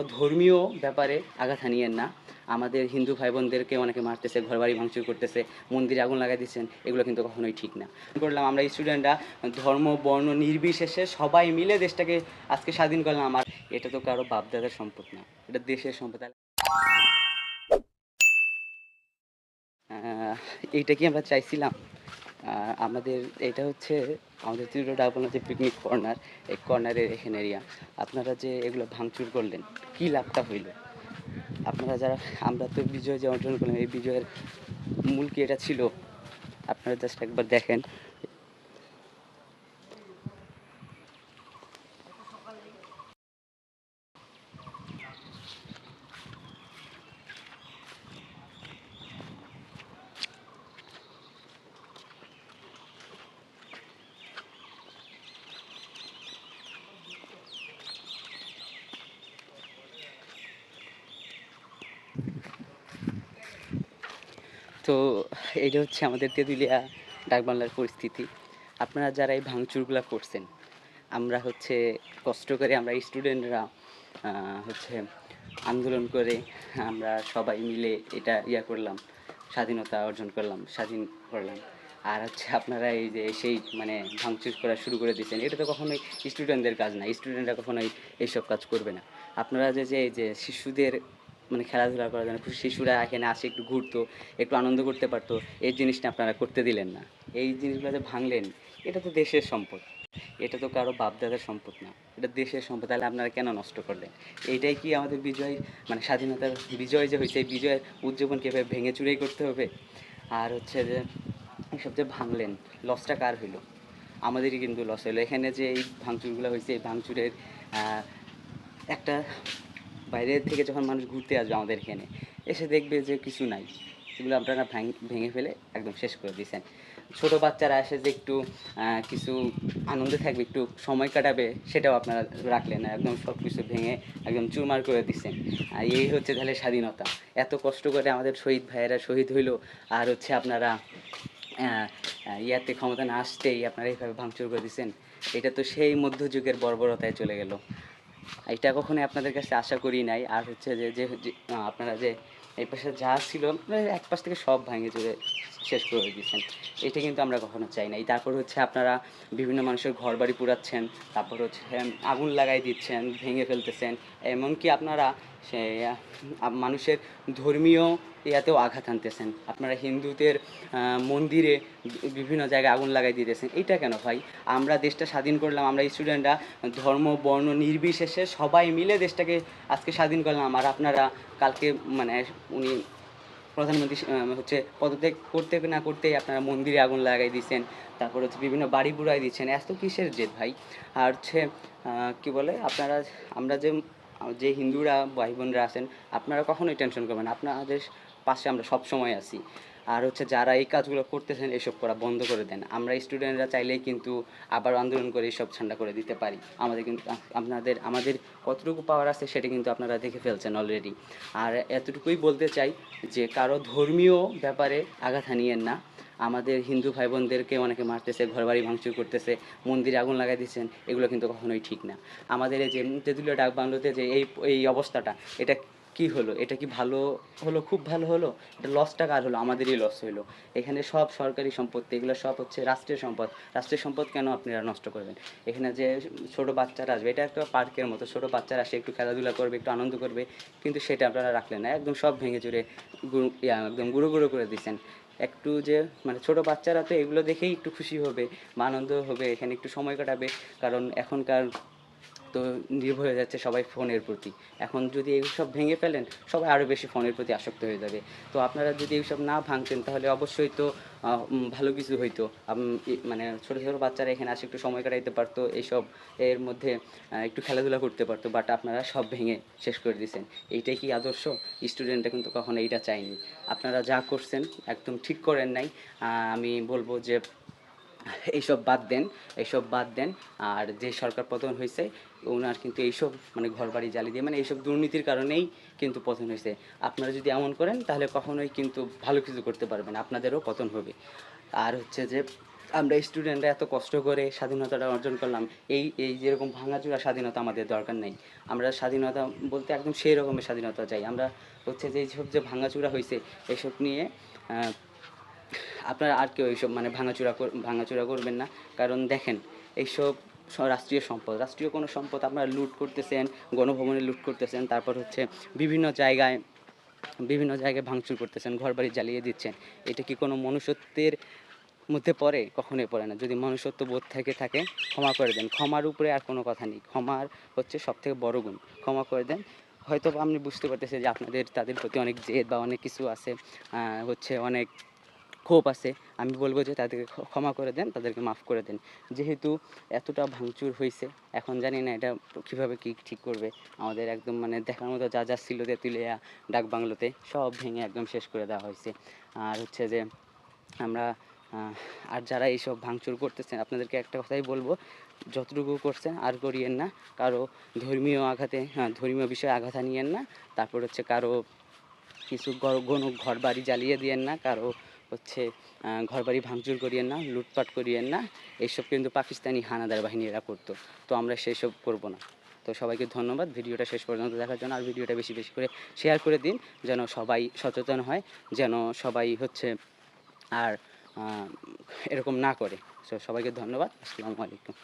কারো ধর্মীয় ব্যাপারে আঘাত হানিয়েন না। আমাদের হিন্দু ভাই বোনদেরকে অনেকে মারতেছে, ঘরবাড়ি ভাঙচুর করতেছে, মন্দিরে আগুন লাগাই দিচ্ছেন, এগুলো কিন্তু কখনোই ঠিক না। করলাম আমরা স্টুডেন্টরা ধর্ম বর্ণ নির্বিশেষে সবাই মিলে দেশটাকে আজকে স্বাধীন করলাম। আর এটা তো কারো বাপদাদার সম্পদ না, এটা দেশের সম্পদ। এইটা কি আমরা চাইছিলাম? আমাদের এটা হচ্ছে আমাদের ত্রিপুরা ডাকবাংলা যে পিকনিক কর্নার, এই কর্নারের এখানে এরিয়া। আপনারা যে এগুলো ভাঙচুর করলেন, কি লাভটা হইল? আপনারা যারা, আমরা তো বিজয় যে অর্জন করলাম, এই বিজয়ের মূল কি এটা ছিল? আপনারা জাস্ট একবার দেখেন। তো এইটা হচ্ছে আমাদের তেঁতুলিয়া ডাকবাংলার পরিস্থিতি। আপনারা যারা এই ভাঙচুরগুলা করছেন, আমরা হচ্ছে কষ্ট করে আমরা স্টুডেন্টরা হচ্ছে আন্দোলন করে আমরা সবাই মিলে এটা করলাম, স্বাধীনতা অর্জন করলাম, স্বাধীন করলাম। আর হচ্ছে আপনারা এই যে সেই মানে ভাঙচুর করা শুরু করে দিয়েছেন, এটা তো কখনোই স্টুডেন্টদের কাজ না। স্টুডেন্টরা কখনোই এইসব কাজ করবে না। আপনারা যে এই যে শিশুদের মানে খেলাধুলা করার জন্য শিশুরা এখানে আসে একটু ঘুরতো, একটু আনন্দ করতে পারতো, এই জিনিসটা আপনারা করতে দিলেন না। এই জিনিসগুলো যে ভাঙলেন, এটা তো দেশের সম্পদ, এটা তো কারো বাপদাদার সম্পদ না, এটা দেশের সম্পদ। তাহলে আপনারা কেন নষ্ট করলেন? এইটাই কি আমাদের বিজয়, মানে স্বাধীনতার বিজয় যে হয়েছে, এই বিজয়ের উদযাপন কীভাবে ভেঙে চুরেই করতে হবে? আর হচ্ছে যে এইসব যে ভাঙলেন, লসটা কার হইলো? আমাদেরই কিন্তু লস হলো। এখানে যে এই ভাঙচুরগুলো হয়েছে, এই ভাঙচুরের একটা বাইরে থেকে যখন মানুষ ঘুরতে আসবে আমাদের এখানে, এসে দেখবে যে কিছু নাই, সেগুলো আপনারা ভেঙে ফেলে একদম শেষ করে দিয়েছেন। ছোটো বাচ্চারা এসে যে একটু কিছু আনন্দে থাকবে, একটু সময় কাটাবে, সেটাও আপনারা রাখলেন না, একদম সব কিছু ভেঙে একদম চুরমার করে দিচ্ছেন। আর এই হচ্ছে তাহলে স্বাধীনতা? এত কষ্ট করে আমাদের শহীদ ভাইয়েরা শহীদ হইলো, আর হচ্ছে আপনারা ইয়াতে ক্ষমতা না আসতেই আপনারা এইভাবে ভাঙচুর করে দিচ্ছেন। এটা তো সেই মধ্যযুগের বর্বরতায় চলে গেল। এটা কখনোই আপনাদের কাছে আশা করি নাই। আর হচ্ছে যে যে যে, আপনারা যে এই পাশে যা ছিল এক পাশ থেকে সব ভাঙে চুরে শেষ করে দিয়েছেন, এটা কিন্তু আমরা কখনো চাই নাই। তারপর হচ্ছে আপনারা বিভিন্ন মানুষের ঘর বাড়ি পুড়াচ্ছেন, তারপর হচ্ছে আগুন লাগাই দিচ্ছেন, ভেঙে ফেলতেছেন। এমনকি আপনারা সে মানুষের ধর্মীয় ইয়াতেও আঘাত আনতেছেন। আপনারা হিন্দুদের মন্দিরে বিভিন্ন জায়গায় আগুন লাগাই দিতেছেন। এইটা কেন ভাই? আমরা দেশটা স্বাধীন করলাম, আমরা স্টুডেন্টরা ধর্ম বর্ণ নির্বিশেষে সবাই মিলে দেশটাকে আজকে স্বাধীন করলাম। আর আপনারা কালকে মানে উনি প্রধানমন্ত্রী হচ্ছে পদত্যাগ করতে না করতেই আপনারা মন্দিরে আগুন লাগাই দিচ্ছেন, তারপর হচ্ছে বিভিন্ন বাড়ি পুড়াই দিচ্ছেন। এত কিসের জেদ ভাই? আর হচ্ছে কি বলে আপনারা, আমরা যে যে হিন্দুরা ভাই বোনরা আছেন, আপনারা কখনোই টেনশন করবেন না, আপনাদের পাশে আমরা সব সময় আছি। আর হচ্ছে যারা এই কাজগুলো করতেছেন, এসব করা বন্ধ করে দেন। আমরা স্টুডেন্টরা চাইলেই কিন্তু আবার আন্দোলন করে সব ঠান্ডা করে দিতে পারি। আমাদের কিন্তু আমাদের কতটুকু পাওয়ার আছে সেটা কিন্তু আপনারা দেখে ফেলছেন অলরেডি। আর এতটুকুই বলতে চাই যে কারো ধর্মীয় ব্যাপারে আঘাত হানিয়েন না। আমাদের হিন্দু ভাই বোনদেরকে অনেকে মারতেছে, ঘরবাড়ি ভাঙচুর করতেছে, মন্দিরে আগুন লাগাই দিচ্ছেন, এগুলো কিন্তু কখনোই ঠিক না। আমাদের এই যে তেঁতুলিয়া ডাকবাংলোতে যে এই এই অবস্থাটা, এটা কি হলো? এটা কি ভালো হলো? খুব ভালো হলো? এটা লসটা কার হলো? আমাদেরই লস হইলো। এখানে সব সরকারি সম্পত্তি, এগুলো সব হচ্ছে রাষ্ট্রের সম্পদ। রাষ্ট্রের সম্পদ কেন আপনারা নষ্ট করবেন? এখানে যে ছোটো বাচ্চারা আসবে, এটা একটা পার্কের মতো, ছোটো বাচ্চারা আসে একটু খেলাধুলা করবে, একটু আনন্দ করবে, কিন্তু সেটা আপনারা রাখলেন না, একদম সব ভেঙে চুরে একদম গুঁড়ো গুঁড়ো করে দিচ্ছেন। একটু যে মানে ছোটো বাচ্চারা তো এগুলো দেখেই একটু খুশি হবে বা আনন্দ হবে, এখানে একটু সময় কাটাবে। কারণ এখনকার তো নির্ভর হয়ে যাচ্ছে সবাই ফোনের প্রতি। এখন যদি এইসব ভেঙে ফেলেন, সবাই আরও বেশি ফোনের প্রতি আসক্ত হয়ে যাবে। তো আপনারা যদি এইসব না ভাঙতেন, তাহলে অবশ্যই তো ভালো কিছু হইতো। মানে ছোটো ছোটো বাচ্চারা এখানে আসে একটু সময় কাটাইতে পারতো, এইসব এর মধ্যে একটু খেলাধুলা করতে পারতো। বাট আপনারা সব ভেঙে শেষ করে দিয়েছেন। এইটাই কি আদর্শ? স্টুডেন্টরা কিন্তু কখনো এইটা চায়নি। আপনারা যা করছেন একদম ঠিক করেন নাই। আমি বলবো যে এইসব বাদ দেন, এইসব বাদ দেন। আর যে সরকার পতন হয়েছে, ওনার কিন্তু এইসব মানে ঘরবাড়ি জ্বালিয়ে দিয়ে মানে এইসব দুর্নীতির কারণেই কিন্তু পতন হয়েছে। আপনারা যদি এমন করেন, তাহলে কখনোই কিন্তু ভালো কিছু করতে পারবেন, আপনাদেরও পতন হবে। আর হচ্ছে যে আমরা স্টুডেন্টরা এত কষ্ট করে স্বাধীনতাটা অর্জন করলাম, এই এই যেরকম ভাঙাচোরা স্বাধীনতা আমাদের দরকার নেই। আমরা স্বাধীনতা বলতে একদম সেই রকমের স্বাধীনতা চাই। আমরা হচ্ছে যে এইসব যে ভাঙাচোরা হয়েছে এসব নিয়ে আপনারা আর কেউ এইসব মানে ভাঙাচোরা করবেন না। কারণ দেখেন এইসব রাষ্ট্রীয় সম্পদ, রাষ্ট্রীয় কোনো সম্পদ আপনারা লুট করতেছেন, গণভবনে লুট করতেছেন, তারপর হচ্ছে বিভিন্ন জায়গায় বিভিন্ন জায়গায় ভাঙচুর করতেছেন, ঘরবাড়ি জ্বালিয়ে দিচ্ছেন। এটা কি কোনো মনুষ্যত্বের মধ্যে পড়ে? কখনোই পড়ে না। যদি মনুষ্যত্ব বোধ থেকে থাকে ক্ষমা করে দেন। ক্ষমার উপরে আর কোনো কথা নেই। ক্ষমার হচ্ছে সবথেকে বড় গুণ। ক্ষমা করে দেন। হয়তো আপনি বুঝতে পারতেছেন যে আপনাদের তাদের প্রতি অনেক জেদ বা অনেক কিছু আছে, হচ্ছে অনেক ক্ষোভ আছে। আমি বলবো যে তাদেরকে ক্ষমা করে দেন, তাদেরকে মাফ করে দেন। যেহেতু এতটা ভাঙচুর হয়েছে, এখন জানি না এটা কীভাবে কী ঠিক করবে। আমাদের একদম মানে দেখার মতো যা যা ছিল তেঁতুলিয়া ডাক বাংলোতে সব ভেঙে একদম শেষ করে দেওয়া হয়েছে। আর হচ্ছে যে আমরা আর যারা এইসব ভাঙচুর করতেছেন আপনাদেরকে একটা কথাই বলবো, যতটুকু করছেন আর করিয়েন না। কারো ধর্মীয় আঘাতে, ধর্মীয় বিষয়ে আঘাত আনিয়েন না। তারপর হচ্ছে কারো কিছু কোনো ঘর বাড়ি জ্বালিয়ে দিয়েন না, কারো হচ্ছে ঘর বাড়ি ভাঙচুর করিয়েন না, লুটপাট করিয়েন না। এইসব কিন্তু পাকিস্তানি হানাদার বাহিনীরা করতো। তো আমরা সেসব করব না। তো সবাইকে ধন্যবাদ ভিডিওটা শেষ পর্যন্ত দেখার জন্য। আর ভিডিওটা বেশি বেশি করে শেয়ার করে দিন, যেন সবাই সচেতন হয়, যেন সবাই হচ্ছে আর এরকম না করে। সো সবাইকে ধন্যবাদ। আসসালামু আলাইকুম।